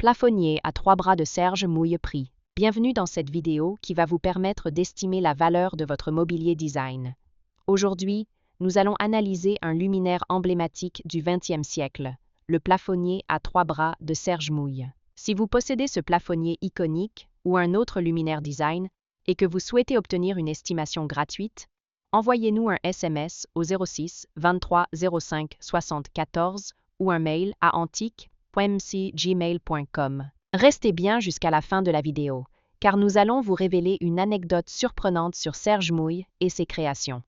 Plafonnier à 3 bras de Serge Mouille prix. Bienvenue dans cette vidéo qui va vous permettre d'estimer la valeur de votre mobilier design. Aujourd'hui, nous allons analyser un luminaire emblématique du XXe siècle, le plafonnier à 3 bras de Serge Mouille. Si vous possédez ce plafonnier iconique ou un autre luminaire design et que vous souhaitez obtenir une estimation gratuite, envoyez-nous un SMS au 06 23 05 74 ou un mail à antique.mc@gmail.com. Restez bien jusqu'à la fin de la vidéo, car nous allons vous révéler une anecdote surprenante sur Serge Mouille et ses créations.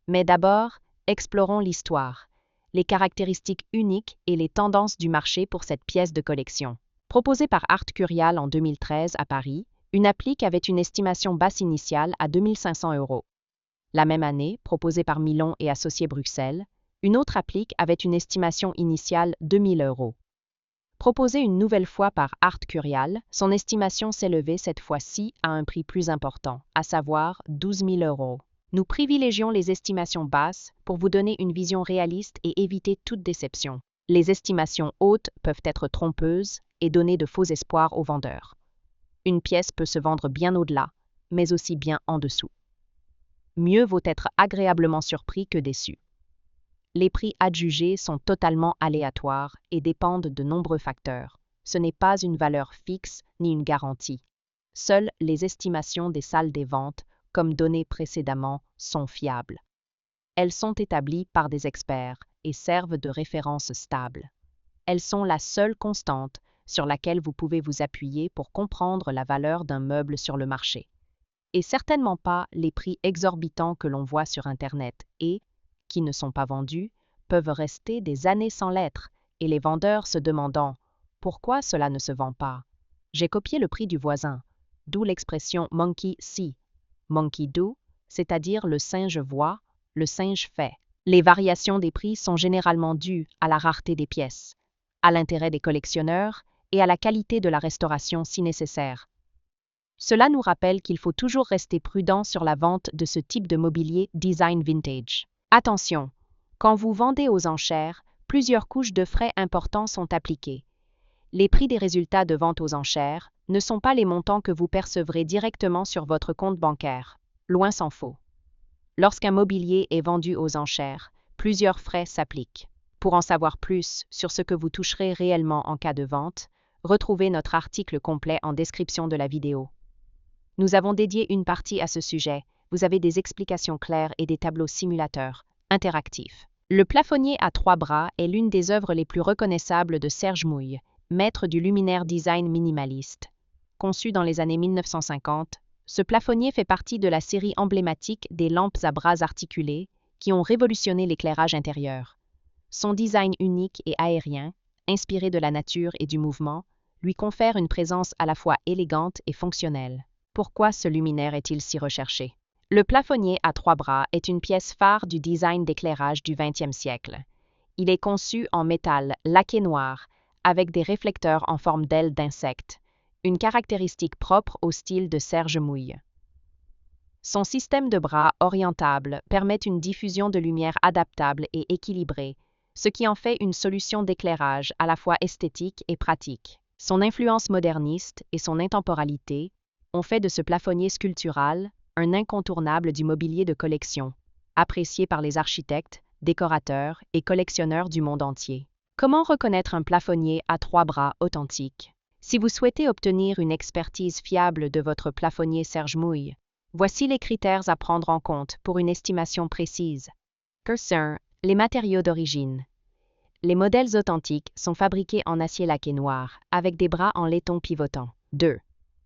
Mais d'abord, explorons l'histoire, les caractéristiques uniques et les tendances du marché pour cette pièce de collection. Proposée par Art Curial en 2013 à Paris, une applique avait une estimation basse initiale à 2 500 €. La même année, proposée par Milon et Associés Bruxelles, une autre applique avait une estimation initiale de 2 000 €. Proposée une nouvelle fois par Art Curial, son estimation s'élevait cette fois-ci à un prix plus important, à savoir 12 000 €. Nous privilégions les estimations basses pour vous donner une vision réaliste et éviter toute déception. Les estimations hautes peuvent être trompeuses et donner de faux espoirs aux vendeurs. Une pièce peut se vendre bien au-delà, mais aussi bien en dessous. Mieux vaut être agréablement surpris que déçu. Les prix adjugés sont totalement aléatoires et dépendent de nombreux facteurs. Ce n'est pas une valeur fixe ni une garantie. Seules les estimations des salles des ventes, comme données précédemment, sont fiables. Elles sont établies par des experts et servent de référence stable. Elles sont la seule constante sur laquelle vous pouvez vous appuyer pour comprendre la valeur d'un meuble sur le marché. Et certainement pas les prix exorbitants que l'on voit sur Internet et, qui ne sont pas vendus, peuvent rester des années sans l'être, et les vendeurs se demandant « Pourquoi cela ne se vend pas ?» J'ai copié le prix du voisin, d'où l'expression « monkey see », monkey do, c'est-à-dire le singe voit, le singe fait. Les variations des prix sont généralement dues à la rareté des pièces, à l'intérêt des collectionneurs et à la qualité de la restauration si nécessaire. Cela nous rappelle qu'il faut toujours rester prudent sur la vente de ce type de mobilier design vintage. Attention, quand vous vendez aux enchères, plusieurs couches de frais importants sont appliquées. Les prix des résultats de vente aux enchères ne sont pas les montants que vous percevrez directement sur votre compte bancaire. Loin s'en faut. Lorsqu'un mobilier est vendu aux enchères, plusieurs frais s'appliquent. Pour en savoir plus sur ce que vous toucherez réellement en cas de vente, retrouvez notre article complet en description de la vidéo. Nous avons dédié une partie à ce sujet. Vous avez des explications claires et des tableaux simulateurs interactifs. Le plafonnier à 3 bras est l'une des œuvres les plus reconnaissables de Serge Mouille, maître du luminaire design minimaliste. Conçu dans les années 1950, ce plafonnier fait partie de la série emblématique des lampes à bras articulés qui ont révolutionné l'éclairage intérieur. Son design unique et aérien, inspiré de la nature et du mouvement, lui confère une présence à la fois élégante et fonctionnelle. Pourquoi ce luminaire est-il si recherché? Le plafonnier à 3 bras est une pièce phare du design d'éclairage du XXe siècle. Il est conçu en métal laqué noir, avec des réflecteurs en forme d'ailes d'insectes, une caractéristique propre au style de Serge Mouille. Son système de bras orientables permet une diffusion de lumière adaptable et équilibrée, ce qui en fait une solution d'éclairage à la fois esthétique et pratique. Son influence moderniste et son intemporalité ont fait de ce plafonnier sculptural un incontournable du mobilier de collection, apprécié par les architectes, décorateurs et collectionneurs du monde entier. Comment reconnaître un plafonnier à 3 bras authentique? Si vous souhaitez obtenir une expertise fiable de votre plafonnier Serge Mouille, voici les critères à prendre en compte pour une estimation précise. Curseur, les matériaux d'origine. Les modèles authentiques sont fabriqués en acier laqué noir, avec des bras en laiton pivotant. 2.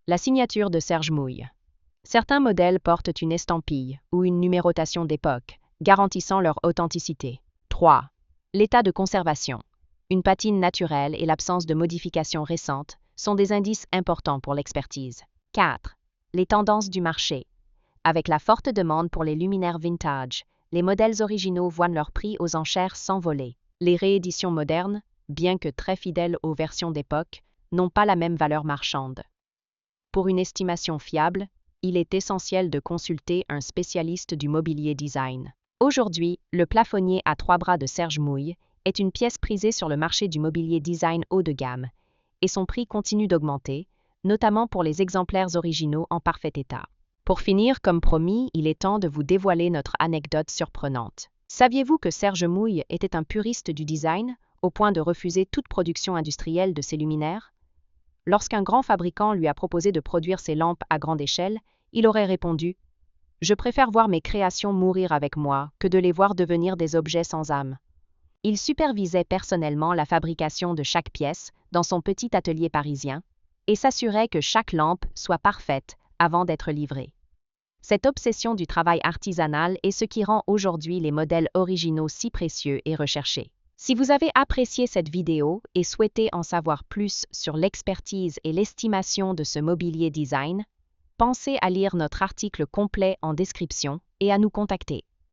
La signature de Serge Mouille. Certains modèles portent une estampille ou une numérotation d'époque, garantissant leur authenticité. 3. L'état de conservation. Une patine naturelle et l'absence de modifications récentes sont des indices importants pour l'expertise. 4. Les tendances du marché. Avec la forte demande pour les luminaires vintage, les modèles originaux voient leur prix aux enchères s'envoler. Les rééditions modernes, bien que très fidèles aux versions d'époque, n'ont pas la même valeur marchande. Pour une estimation fiable, il est essentiel de consulter un spécialiste du mobilier design. Aujourd'hui, le plafonnier à 3 bras de Serge Mouille est une pièce prisée sur le marché du mobilier design haut de gamme et son prix continue d'augmenter, notamment pour les exemplaires originaux en parfait état. Pour finir, comme promis, il est temps de vous dévoiler notre anecdote surprenante. Saviez-vous que Serge Mouille était un puriste du design, au point de refuser toute production industrielle de ses luminaires? Lorsqu'un grand fabricant lui a proposé de produire ses lampes à grande échelle, il aurait répondu « Je préfère voir mes créations mourir avec moi que de les voir devenir des objets sans âme ». Il supervisait personnellement la fabrication de chaque pièce dans son petit atelier parisien et s'assurait que chaque lampe soit parfaite avant d'être livrée. Cette obsession du travail artisanal est ce qui rend aujourd'hui les modèles originaux si précieux et recherchés. Si vous avez apprécié cette vidéo et souhaitez en savoir plus sur l'expertise et l'estimation de ce mobilier design, pensez à lire notre article complet en description et à nous contacter.